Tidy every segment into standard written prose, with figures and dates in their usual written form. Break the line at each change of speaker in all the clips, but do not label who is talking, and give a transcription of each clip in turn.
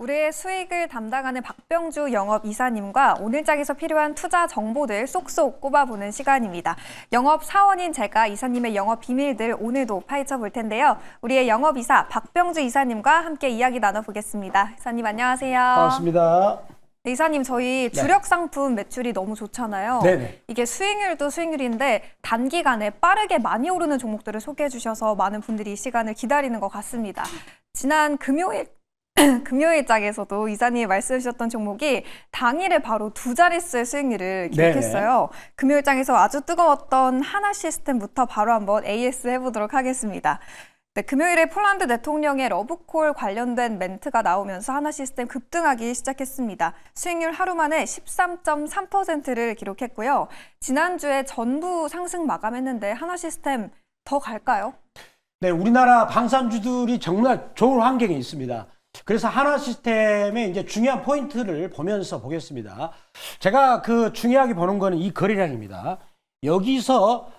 우리의 수익을 담당하는 박병주 영업이사님과 오늘 장에서 필요한 투자 정보들 쏙쏙 꼽아보는 시간입니다. 영업 사원인 제가 이사님의 영업 비밀들 오늘도 파헤쳐 볼 텐데요. 우리의 영업이사 박병주 이사님과 함께 이야기 나눠보겠습니다. 이사님 안녕하세요.
반갑습니다.
네, 이사님 저희 주력 상품 매출이 너무 좋잖아요.
네네.
이게 수익률도 수익률인데 단기간에 빠르게 많이 오르는 종목들을 소개해 주셔서 많은 분들이 이 시간을 기다리는 것 같습니다. 지난 금요일 장에서도 이사님이 말씀해 주셨던 종목이 당일에 바로 두 자릿수의 수익률을 기록했어요. 금요일 장에서 아주 뜨거웠던 하나시스템부터 바로 한번 AS 해보도록 하겠습니다. 네, 금요일에 폴란드 대통령의 러브콜 관련된 멘트가 나오면서 하나시스템 급등하기 시작했습니다. 수익률 하루 만에 13.3%를 기록했고요. 지난주에 전부 상승 마감했는데 하나시스템 더 갈까요?
네, 우리나라 방산주들이 정말 좋은 환경에 있습니다. 그래서 하나시스템의 이제 중요한 포인트를 보면서 보겠습니다. 제가 중요하게 보는 거는 이 거래량입니다. 여기서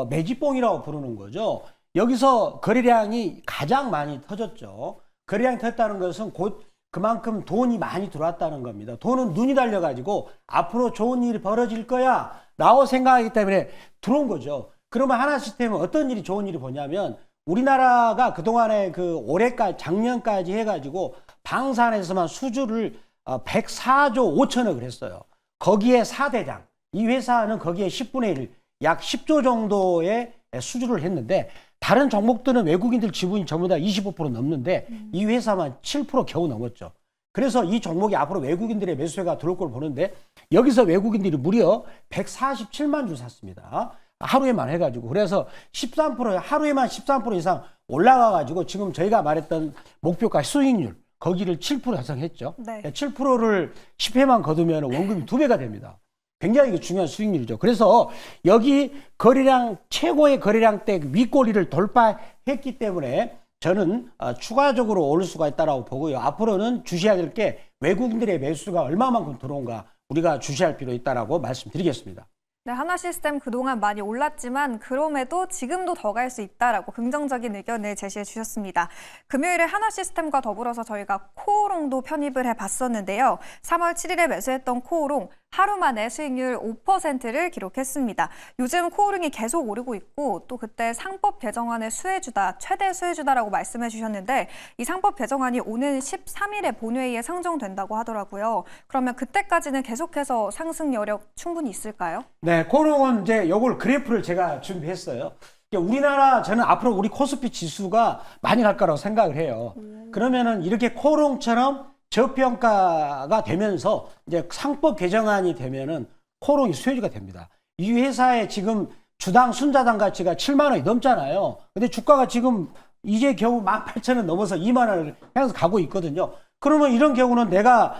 매집봉이라고 부르는 거죠. 여기서 거래량이 가장 많이 터졌죠. 거래량이 터졌다는 것은 곧 그만큼 돈이 많이 들어왔다는 겁니다. 돈은 눈이 달려가지고 앞으로 좋은 일이 벌어질 거야 라고 생각하기 때문에 들어온 거죠. 그러면 하나시스템은 어떤 일이 좋은 일이 보냐면 우리나라가 그동안에 올해까지 작년까지 해가지고 방산에서만 수주를 104조 5천억을 했어요. 거기에 4대장, 이 회사는 거기에 10분의 1, 약 10조 정도의 수주를 했는데 다른 종목들은 외국인들 지분이 전부 다 25% 넘는데 이 회사만 7% 겨우 넘었죠. 그래서 이 종목이 앞으로 외국인들의 매수세가 들어올 걸 보는데 여기서 외국인들이 무려 147만 주 샀습니다. 하루에만 해가지고. 그래서 13%, 하루에만 13% 이상 올라가가지고 지금 저희가 말했던 목표가 수익률, 거기를 7% 달성했죠.
네.
7%를 10회만 거두면 원금이 2배가 됩니다. 굉장히 중요한 수익률이죠. 그래서 여기 거래량, 최고의 거래량 때 윗꼬리를 돌파했기 때문에 저는 추가적으로 오를 수가 있다고 보고요. 앞으로는 주시해야 될 게 외국인들의 매수가 얼마만큼 들어온가 우리가 주시할 필요 있다고 말씀드리겠습니다.
네, 하나시스템 그동안 많이 올랐지만 그럼에도 지금도 더 갈 수 있다라고 긍정적인 의견을 제시해 주셨습니다. 금요일에 하나시스템과 더불어서 저희가 코오롱도 편입을 해봤었는데요. 3월 7일에 매수했던 코오롱 하루 만에 수익률 5%를 기록했습니다. 요즘 코오롱이 계속 오르고 있고 또 그때 상법 개정안의 수혜주다, 최대 수혜주다라고 말씀해 주셨는데 이 상법 개정안이 오는 13일에 본회의에 상정된다고 하더라고요. 그러면 그때까지는 계속해서 상승 여력 충분히 있을까요?
네, 코오롱은 이제 요걸 그래프를 제가 준비했어요. 우리나라, 저는 앞으로 우리 코스피 지수가 많이 갈 거라고 생각을 해요. 그러면은 이렇게 코오롱처럼 저평가가 되면서 이제 상법 개정안이 되면은 코오롱이 수혜주가 됩니다. 이 회사의 지금 주당 순자당 가치가 7만 원이 넘잖아요. 근데 주가가 지금 이제 겨우 18,000원 넘어서 2만 원을 향해서 가고 있거든요. 그러면 이런 경우는 내가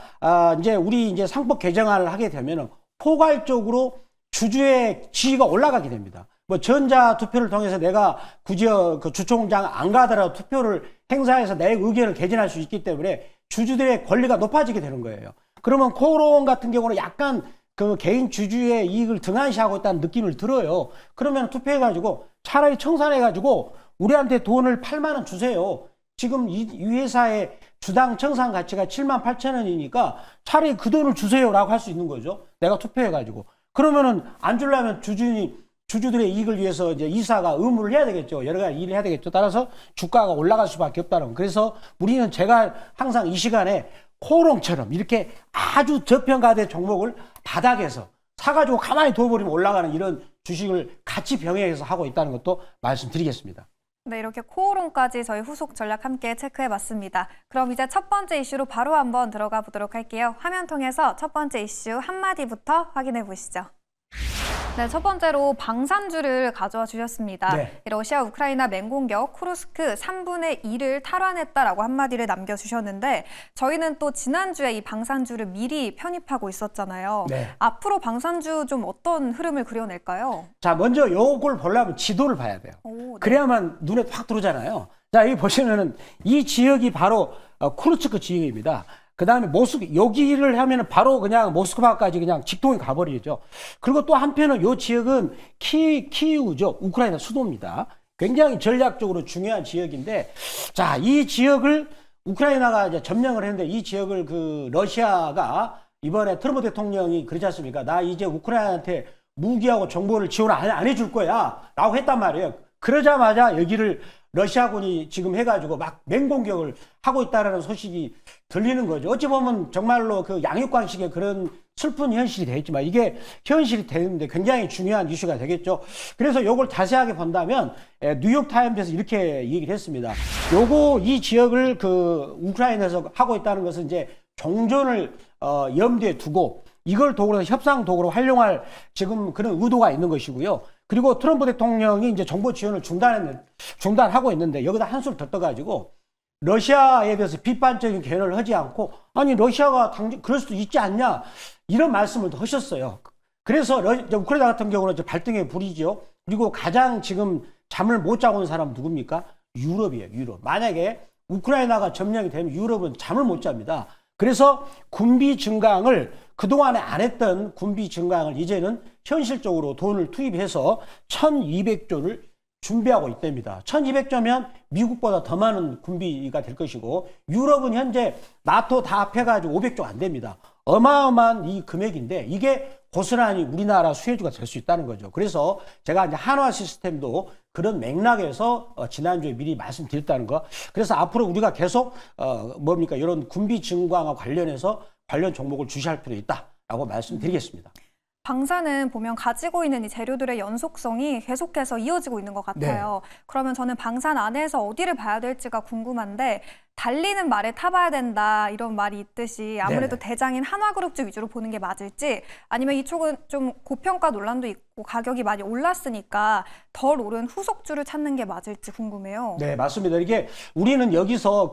이제 우리 이제 상법 개정안을 하게 되면은 포괄적으로 주주의 지위가 올라가게 됩니다. 뭐 전자 투표를 통해서 내가 굳이 주총장 안 가더라도 투표를 행사해서 내 의견을 개진할 수 있기 때문에 주주들의 권리가 높아지게 되는 거예요. 그러면 코오롱 같은 경우는 약간 개인 주주의 이익을 등한시하고 있다는 느낌을 들어요. 그러면 투표해가지고 차라리 청산해가지고 우리한테 돈을 8만 원 주세요. 지금 이 회사의 주당 청산 가치가 78,000원이니까 차라리 그 돈을 주세요라고 할 수 있는 거죠. 내가 투표해가지고. 그러면은 안 주려면 주주들의 이익을 위해서 이제 이사가 의무를 해야 되겠죠. 여러 가지 일을 해야 되겠죠. 따라서 주가가 올라갈 수밖에 없다는. 그래서 우리는 제가 항상 이 시간에 코오롱처럼 이렇게 아주 저평가된 종목을 바닥에서 사가지고 가만히 둬버리면 올라가는 이런 주식을 같이 병행해서 하고 있다는 것도 말씀드리겠습니다.
네, 이렇게 코오롱까지 저희 후속 전략 함께 체크해봤습니다. 그럼 이제 첫 번째 이슈로 바로 한번 들어가 보도록 할게요. 화면 통해서 첫 번째 이슈 한마디부터 확인해 보시죠. 네, 첫 번째로 방산주를 가져와 주셨습니다.
네.
러시아 우크라이나 맹공격 쿠르스크 3분의 2를 탈환했다라고 한마디를 남겨주셨는데 저희는 또 지난주에 이 방산주를 미리 편입하고 있었잖아요.
네.
앞으로 방산주 좀 어떤 흐름을 그려낼까요?
자, 먼저 요걸 보려면 지도를 봐야 돼요.
오, 네.
그래야만 눈에 확 들어오잖아요. 자, 여기 보시면은 이 지역이 바로 쿠르츠크 지역입니다. 그 다음에 여기를 하면은 바로 그냥 모스크바까지 그냥 직통이 가버리죠. 그리고 또 한편은 요 지역은 키이우죠. 우크라이나 수도입니다. 굉장히 전략적으로 중요한 지역인데, 자, 이 지역을 우크라이나가 이제 점령을 했는데 이 지역을 그 러시아가 이번에 트럼프 대통령이 그러지 않습니까? 나 이제 우크라이나한테 무기하고 정보를 지원 안 해줄 거야 라고 했단 말이에요. 그러자마자 여기를 러시아군이 지금 해가지고 막 맹공격을 하고 있다는 소식이 들리는 거죠. 어찌 보면 정말로 그 양육관식의 그런 슬픈 현실이 되겠지만 이게 현실이 되는데 굉장히 중요한 이슈가 되겠죠. 그래서 요걸 자세하게 본다면 뉴욕타임즈에서 이렇게 얘기를 했습니다. 이 지역을 그 우크라이나에서 하고 있다는 것은 이제 종전을 염두에 두고 이걸 도구로 협상 도구로 활용할 지금 그런 의도가 있는 것이고요. 그리고 트럼프 대통령이 이제 정보 지원을 중단하고 있는데 여기다 한술 더 떠가지고 러시아에 대해서 비판적인 견해를 하지 않고 아니 러시아가 그럴 수도 있지 않냐 이런 말씀을 하셨어요. 그래서 우크라이나 같은 경우는 발등에 불이죠. 그리고 가장 지금 잠을 못 자고 있는 사람은 누굽니까? 유럽이에요. 유럽. 만약에 우크라이나가 점령이 되면 유럽은 잠을 못 잡니다. 그래서 군비 증강을 그동안에 안 했던 군비 증강을 이제는 현실적으로 돈을 투입해서 1200조를 준비하고 있답니다. 1200조면 미국보다 더 많은 군비가 될 것이고 유럽은 현재 나토 다 합해가지고 500조 안 됩니다. 어마어마한 이 금액인데 이게 고스란히 우리나라 수혜주가 될 수 있다는 거죠. 그래서 제가 이제 한화 시스템도 그런 맥락에서 지난주에 미리 말씀드렸다는 거. 그래서 앞으로 우리가 계속 이런 군비 증강과 관련해서 관련 종목을 주시할 필요 있다라고 말씀드리겠습니다.
방사는 보면 가지고 있는 이 재료들의 연속성이 계속해서 이어지고 있는 것 같아요. 네. 그러면 저는 방산 안에서 어디를 봐야 될지가 궁금한데 달리는 말에 타봐야 된다 이런 말이 있듯이 아무래도 네네. 대장인 한화그룹주 위주로 보는 게 맞을지 아니면 이쪽은 좀 고평가 논란도 있고 가격이 많이 올랐으니까 덜 오른 후속주를 찾는 게 맞을지 궁금해요. 네,
맞습니다. 이게 우리는 여기서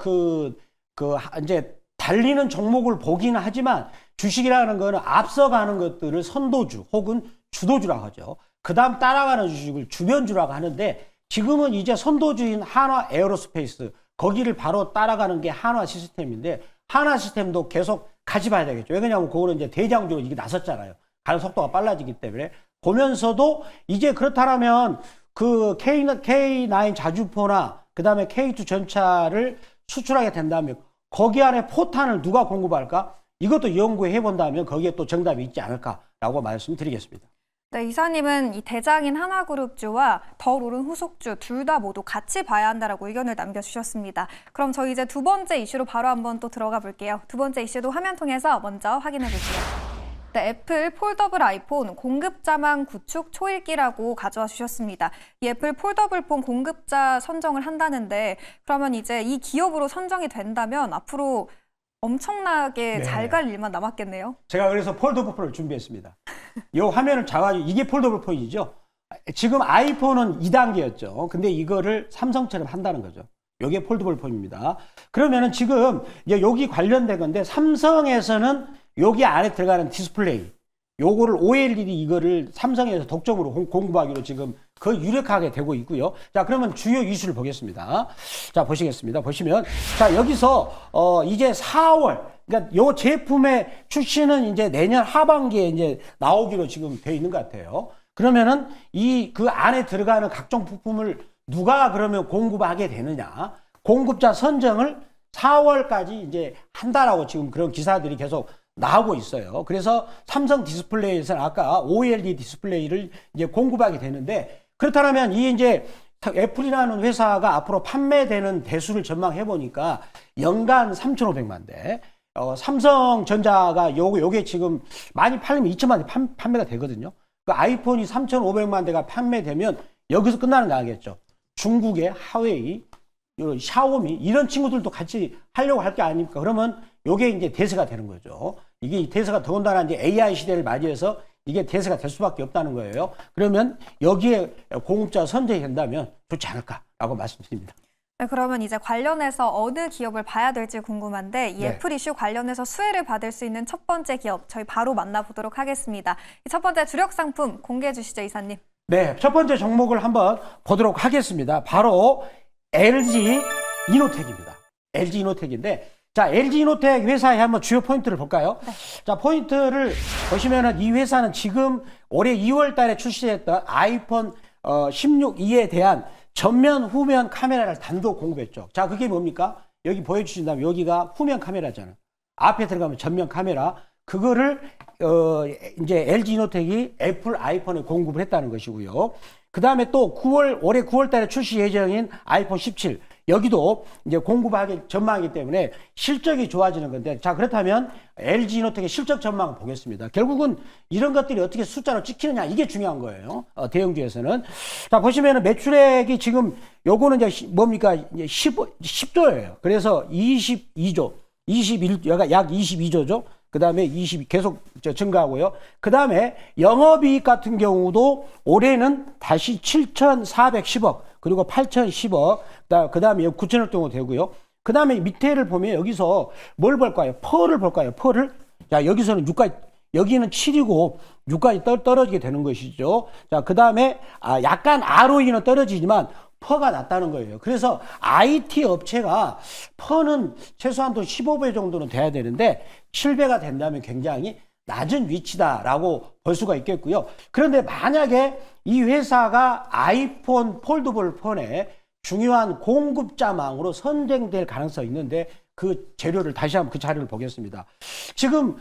이제 달리는 종목을 보기는 하지만 주식이라는 거는 앞서가는 것들을 선도주 혹은 주도주라고 하죠. 그 다음 따라가는 주식을 주변주라고 하는데 지금은 이제 선도주인 한화 에어로스페이스 거기를 바로 따라가는 게 한화 시스템인데 한화 시스템도 계속 같이 봐야 되겠죠. 왜냐하면 그거는 이제 대장주로 이게 나섰잖아요. 가는 속도가 빨라지기 때문에 보면서도 이제 그렇다면 그 K9 자주포나 그 다음에 K2 전차를 수출하게 된다면 거기 안에 포탄을 누가 공급할까? 이것도 연구해 본다면 거기에 또 정답이 있지 않을까라고 말씀드리겠습니다.
네, 이사님은 이 대장인 한화그룹주와 덜 오른 후속주 둘 다 모두 같이 봐야 한다라고 의견을 남겨주셨습니다. 그럼 저희 이제 두 번째 이슈로 바로 한번 또 들어가 볼게요. 두 번째 이슈도 화면 통해서 먼저 확인해 볼게요. 네, 애플 폴더블 아이폰 공급자망 구축 초읽기라고 가져와 주셨습니다. 이 애플 폴더블 폰 공급자 선정을 한다는데 그러면 이제 이 기업으로 선정이 된다면 앞으로 엄청나게 잘 갈 일만 남았겠네요.
제가 그래서 폴더블 폰을 준비했습니다. 이 화면을 잡아가지고 이게 폴더블 폰이죠. 지금 아이폰은 2단계였죠. 근데 이거를 삼성처럼 한다는 거죠. 이게 폴더블 폰입니다. 그러면은 지금 여기 관련된 건데 삼성에서는 여기 안에 들어가는 디스플레이 요거를 OLED 이거를 삼성에서 독점으로 공급하기로 지금 거의 유력하게 되고 있고요. 자, 그러면 주요 이슈를 보겠습니다. 자, 보시겠습니다. 보시면 자, 여기서 이제 4월 그러니까 요 제품의 출시는 이제 내년 하반기에 이제 나오기로 지금 돼 있는 것 같아요. 그러면은 그 안에 들어가는 각종 부품을 누가 그러면 공급하게 되느냐? 공급자 선정을 4월까지 이제 한다라고 지금 그런 기사들이 계속 나오고 있어요. 그래서 삼성 디스플레이에서는 아까 OLED 디스플레이를 이제 공급하게 되는데 그렇다면 이 이제 애플이라는 회사가 앞으로 판매되는 대수를 전망해 보니까 연간 3,500만 대. 삼성전자가 요게 지금 많이 팔리면 2천만 대 판매가 되거든요. 그 아이폰이 3,500만 대가 판매되면 여기서 끝나는 거 아니겠죠. 중국의 하웨이, 샤오미 이런 친구들도 같이 하려고 할 게 아닙니까? 그러면 요게 이제 대세가 되는 거죠. 이게 대세가 더군다나 이제 AI 시대를 맞이해서 이게 대세가 될 수밖에 없다는 거예요. 그러면 여기에 공급자 선정이 된다면 좋지 않을까라고 말씀드립니다.
네, 그러면 이제 관련해서 어느 기업을 봐야 될지 궁금한데 이 애플 이슈 관련해서 수혜를 받을 수 있는 첫 번째 기업 저희 바로 만나보도록 하겠습니다. 이 첫 번째 주력 상품 공개해 주시죠, 이사님.
네, 첫 번째 종목을 한번 보도록 하겠습니다. 바로 LG 이노텍입니다. LG 이노텍인데 자, LG 이노텍 회사의 한번 주요 포인트를 볼까요? 네. 자, 포인트를 보시면은 이 회사는 지금 올해 2월 달에 출시했던 아이폰 16E에 대한 전면, 후면 카메라를 단독 공급했죠. 자, 그게 뭡니까? 여기 보여주신다면 여기가 후면 카메라잖아. 앞에 들어가면 전면 카메라. 그거를 이제 LG 이노텍이 애플 아이폰에 공급을 했다는 것이고요. 그 다음에 또 올해 9월 달에 출시 예정인 아이폰 17. 여기도 이제 공급하기 전망이기 때문에 실적이 좋아지는 건데, 자, 그렇다면 LG 이노텍의 실적 전망을 보겠습니다. 결국은 이런 것들이 어떻게 숫자로 찍히느냐, 이게 중요한 거예요. 대형주에서는. 자, 보시면은 매출액이 지금 요거는 이제 뭡니까? 10조예요. 그래서 22조, 약 22조죠. 그 다음에 20 계속 증가하고요. 그 다음에 영업이익 같은 경우도 올해는 다시 7,410억, 그리고 8,010억, 그 다음에 9천억 정도 되고요. 그 다음에 밑에를 보면 여기서 뭘 볼까요? 펄을 볼까요? 펄을. 자, 여기서는 6까지, 여기는 7이고 6까지 떨어지게 되는 것이죠. 자, 그 다음에 약간 ROE는 떨어지지만 퍼가 낮다는 거예요. 그래서 IT 업체가 퍼는 최소한도 15배 정도는 돼야 되는데 7배가 된다면 굉장히 낮은 위치다라고 볼 수가 있겠고요. 그런데 만약에 이 회사가 아이폰 폴더블 폰의 중요한 공급자망으로 선정될 가능성이 있는데 그 재료를 다시 한번 그 자료를 보겠습니다. 지금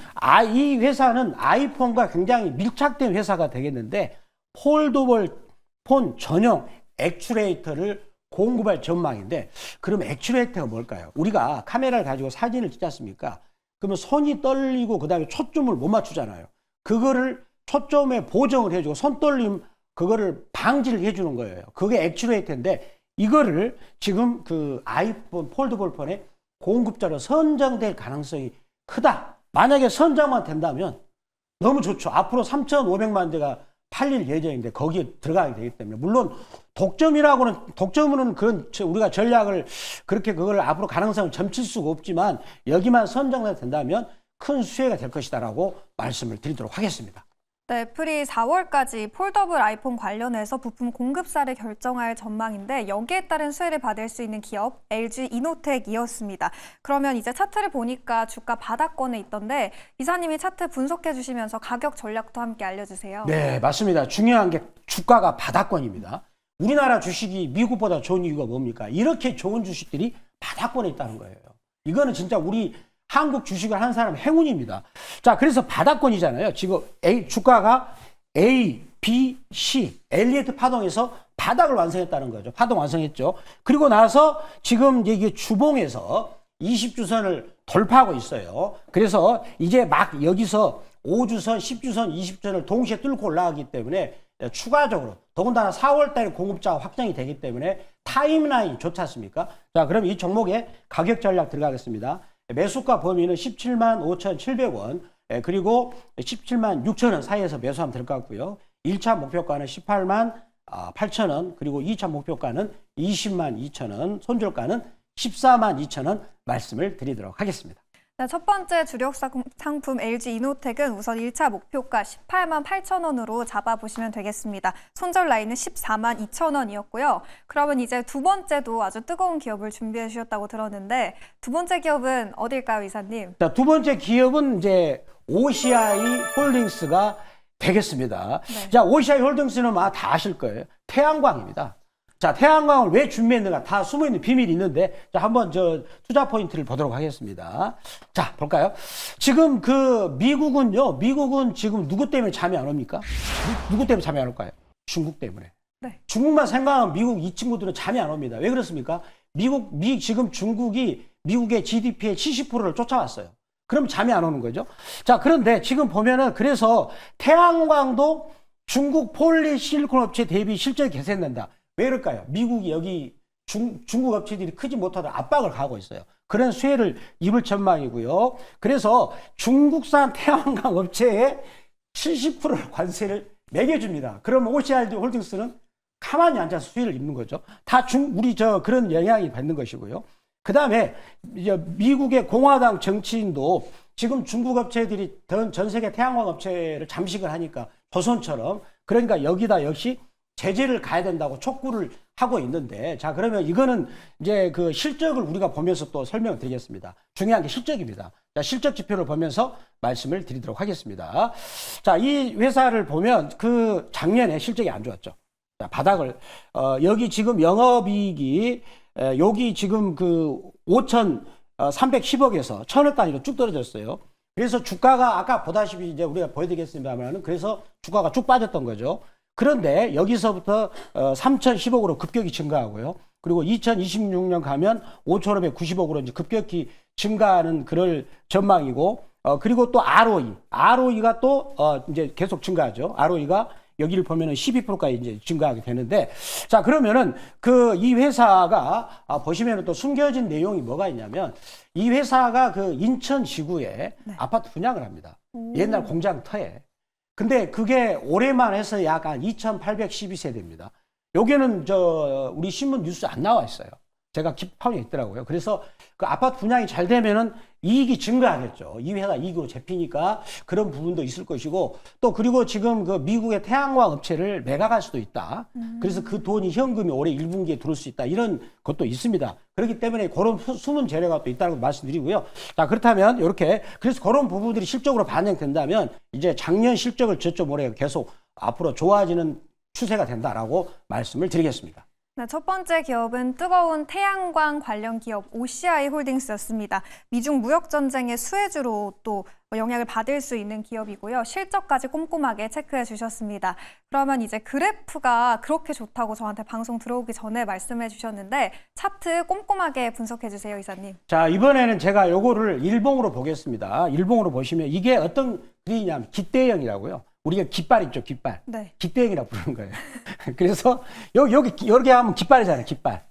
이 회사는 아이폰과 굉장히 밀착된 회사가 되겠는데 폴더블 폰 전용 액추레이터를 공급할 전망인데, 그럼 액추레이터가 뭘까요? 우리가 카메라를 가지고 사진을 찍지 않습니까? 그러면 손이 떨리고 그 다음에 초점을 못 맞추잖아요. 그거를 초점에 보정을 해주고 손 떨림 그거를 방지를 해주는 거예요. 그게 액추레이터인데 이거를 지금 그 아이폰 폴더블 폰의 공급자로 선정될 가능성이 크다. 만약에 선정만 된다면 너무 좋죠. 앞으로 3,500만 대가 팔릴 예정인데 거기에 들어가게 되기 때문에, 물론 독점으로는 그런 우리가 전략을 그렇게 그걸 앞으로 가능성을 점칠 수가 없지만 여기만 선정된다면 큰 수혜가 될 것이다라고 말씀을 드리도록 하겠습니다.
네, 애플이 4월까지 폴더블 아이폰 관련해서 부품 공급사를 결정할 전망인데 여기에 따른 수혜를 받을 수 있는 기업 LG 이노텍이었습니다. 그러면 이제 차트를 보니까 주가 바닥권에 있던데 이사님이 차트 분석해 주시면서 가격 전략도 함께 알려주세요.
네, 맞습니다. 중요한 게 주가가 바닥권입니다. 우리나라 주식이 미국보다 좋은 이유가 뭡니까? 이렇게 좋은 주식들이 바닥권에 있다는 거예요. 이거는 진짜 우리 한국 주식을 한 사람 행운입니다. 자, 그래서 바닥권이잖아요. 지금 주가가 A, B, C, 엘리어트 파동에서 바닥을 완성했다는 거죠. 파동 완성했죠. 그리고 나서 지금 이게 주봉에서 20주선을 돌파하고 있어요. 그래서 이제 막 여기서 5주선, 10주선, 20주선을 동시에 뚫고 올라가기 때문에 추가적으로 더군다나 4월 달에 공급자가 확정이 되기 때문에 타임라인이 좋지 않습니까? 자, 그럼 이 종목의 가격 전략 들어가겠습니다. 매수가 범위는 17만 5,700원, 그리고 17만 6천원 사이에서 매수하면 될 것 같고요. 1차 목표가는 18만 8천원, 그리고 2차 목표가는 20만 2천원, 손절가는 14만 2천원 말씀을 드리도록 하겠습니다.
네, 첫 번째 주력 상품 LG 이노텍은 우선 1차 목표가 18만 8천 원으로 잡아보시면 되겠습니다. 손절 라인은 14만 2천 원이었고요. 그러면 이제 두 번째도 아주 뜨거운 기업을 준비해 주셨다고 들었는데 두 번째 기업은 어딜까요, 이사님?
자, 두 번째 기업은 이제 OCI 홀딩스가 되겠습니다.
네.
자, OCI 홀딩스는 다 아실 거예요. 태양광입니다. 자, 태양광을 왜 준비했는가 다 숨어있는 비밀이 있는데, 자, 한번 투자 포인트를 보도록 하겠습니다. 자, 볼까요? 지금 미국은 지금 누구 때문에 잠이 안 옵니까? 누구 때문에 잠이 안 올까요? 중국 때문에.
네.
중국만 생각하면 미국 이 친구들은 잠이 안 옵니다. 왜 그렇습니까? 지금 중국이 미국의 GDP의 70%를 쫓아왔어요. 그럼 잠이 안 오는 거죠. 자, 그런데 지금 보면은 그래서 태양광도 중국 폴리실리콘 업체 대비 실적이 개선된다. 왜 그럴까요? 미국이 여기 중국 업체들이 크지 못하도록 압박을 가하고 있어요. 그런 수혜를 입을 전망이고요. 그래서 중국산 태양광 업체에 70%를 관세를 매겨줍니다. 그럼 OCI 홀딩스는 가만히 앉아서 수혜를 입는 거죠. 다 그런 영향이 받는 것이고요. 그 다음에 미국의 공화당 정치인도 지금 중국 업체들이 전 세계 태양광 업체를 잠식을 하니까 조선처럼, 그러니까 여기다 역시 제재를 가야 된다고 촉구를 하고 있는데, 자, 그러면 이거는 이제 그 실적을 우리가 보면서 또 설명을 드리겠습니다. 중요한 게 실적입니다. 자, 실적 지표를 보면서 말씀을 드리도록 하겠습니다. 자, 이 회사를 보면 작년에 실적이 안 좋았죠. 자, 바닥을, 여기 지금 영업이익이 여기 지금 그 5,310억에서 1,000억 단위로 쭉 떨어졌어요. 그래서 주가가 아까 보다시피 이제 우리가 보여드리겠습니다만은 그래서 주가가 쭉 빠졌던 거죠. 그런데 여기서부터 3,010억으로 급격히 증가하고요. 그리고 2026년 가면 5,590억으로 이제 급격히 증가하는 그럴 전망이고, 그리고 또 ROE가 또 이제 계속 증가하죠. ROE가 여기를 보면은 12%까지 이제 증가하게 되는데, 자, 그러면은 이 회사가 보시면은 또 숨겨진 내용이 뭐가 있냐면, 이 회사가 그 인천 지구에
네.
아파트 분양을 합니다. 옛날 공장 터에. 근데 그게 올해만 해서 약 한 2,812세대입니다. 여기는 우리 신문 뉴스 안 나와 있어요. 제가 킵하고 있더라고요. 그래서 그 아파트 분양이 잘 되면은 이익이 증가하겠죠. 이 회사 이익으로 잡히니까 그런 부분도 있을 것이고, 또 그리고 지금 그 미국의 태양광 업체를 매각할 수도 있다. 그래서 그 돈이 현금이 올해 1분기에 들어올 수 있다. 이런 것도 있습니다. 그렇기 때문에 그런 숨은 재료가 또 있다는 걸 말씀드리고요. 자, 그렇다면 이렇게 그래서 그런 부분들이 실적으로 반영된다면 이제 작년 실적을 저점 올해 계속 앞으로 좋아지는 추세가 된다라고 말씀을 드리겠습니다.
네, 첫 번째 기업은 뜨거운 태양광 관련 기업 OCI 홀딩스였습니다. 미중 무역 전쟁의 수혜주로 또 영향을 받을 수 있는 기업이고요. 실적까지 꼼꼼하게 체크해 주셨습니다. 그러면 이제 그래프가 그렇게 좋다고 저한테 방송 들어오기 전에 말씀해 주셨는데 차트 꼼꼼하게 분석해 주세요, 이사님.
자, 이번에는 제가 요거를 일봉으로 보겠습니다. 일봉으로 보시면 이게 어떤 그림이냐면 깃대형이라고요. 우리가 깃발 있죠, 깃발.
네.
깃대형이라고 부르는 거예요. 그래서 여기 하면 깃발이잖아요, 깃발.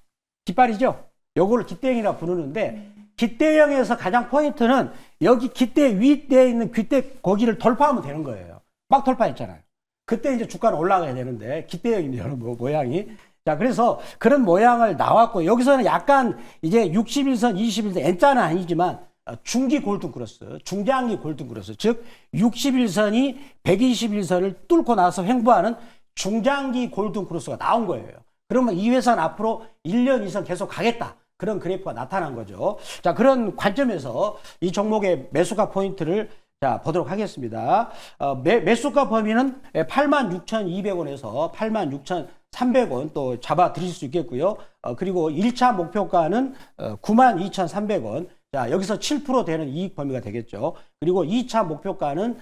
깃발이죠? 요거를 깃대형이라고 부르는데 깃대형에서 가장 포인트는 여기 깃대 위에 있는 깃대 거기를 돌파하면 되는 거예요. 막 돌파했잖아요. 그때 이제 주가는 올라가야 되는데 깃대형입니다, 여러분, 모양이. 자, 그래서 그런 모양을 나왔고 여기서는 약간 이제 61선, 21선 N자는 아니지만 중기 골든 크로스, 중장기 골든 크로스, 즉 61선이 121선을 뚫고 나서 횡보하는 중장기 골든 크로스가 나온 거예요. 그러면 이 회사는 앞으로 1년 이상 계속 가겠다. 그런 그래프가 나타난 거죠. 자, 그런 관점에서 이 종목의 매수가 포인트를 자, 보도록 하겠습니다. 매수가 범위는 86,200원에서 86,300원 또 잡아 드릴 수 있겠고요. 그리고 1차 목표가는 92,300원. 자, 여기서 7% 되는 이익 범위가 되겠죠. 그리고 2차 목표가는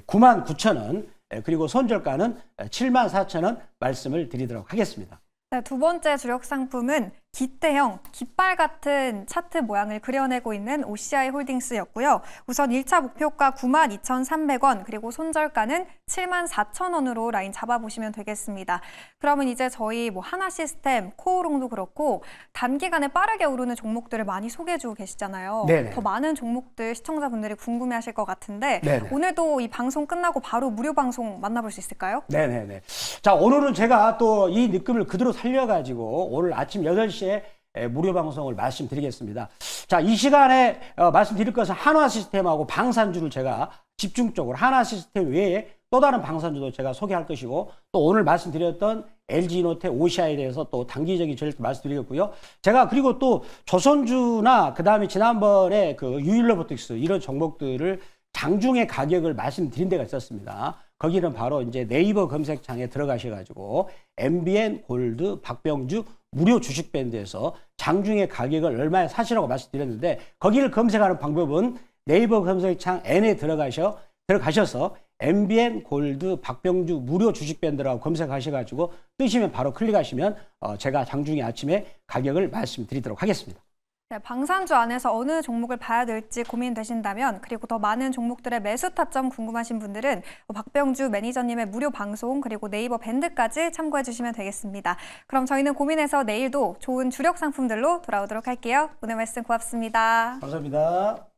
99,000원, 그리고 손절가는 74,000원 말씀을 드리도록 하겠습니다.
네, 두 번째 주력 상품은 깃대형, 깃발 같은 차트 모양을 그려내고 있는 OCI 홀딩스였고요. 우선 1차 목표가 92,300원, 그리고 손절가는 74,000원으로 라인 잡아보시면 되겠습니다. 그러면 이제 저희 하나시스템, 코오롱도 그렇고 단기간에 빠르게 오르는 종목들을 많이 소개해주고 계시잖아요.
네네.
더 많은 종목들 시청자분들이 궁금해하실 것 같은데
네네.
오늘도 이 방송 끝나고 바로 무료 방송 만나볼 수 있을까요?
네네네. 자, 오늘은 제가 또 이 느낌을 그대로 살려가지고 오늘 아침 8시에 무료 방송을 말씀드리겠습니다. 자, 이 시간에 말씀드릴 것은 한화시스템하고 방산주를 제가 집중적으로 한화시스템 외에 또 다른 방산주도 제가 소개할 것이고 또 오늘 말씀드렸던 LG이노텍, OCI에 대해서 또 단기적인 전략도 말씀드리겠고요. 제가 그리고 또 조선주나 그 다음에 지난번에 그 유일로보틱스 이런 종목들을 장중에 가격을 말씀드린 데가 있었습니다. 거기는 바로 이제 네이버 검색창에 들어가셔가지고 MBN 골드 박병주 무료 주식 밴드에서 장중에 가격을 얼마에 사시라고 말씀드렸는데 거기를 검색하는 방법은 네이버 검색창 N에 들어가셔서 MBN 골드 박병주 무료 주식 밴드라고 검색하셔가지고 뜨시면 바로 클릭하시면 제가 장중에 아침에 가격을 말씀드리도록 하겠습니다.
네, 방산주 안에서 어느 종목을 봐야 될지 고민되신다면 그리고 더 많은 종목들의 매수 타점 궁금하신 분들은 박병주 매니저님의 무료 방송 그리고 네이버 밴드까지 참고해 주시면 되겠습니다. 그럼 저희는 고민해서 내일도 좋은 주력 상품들로 돌아오도록 할게요. 오늘 말씀 고맙습니다.
감사합니다.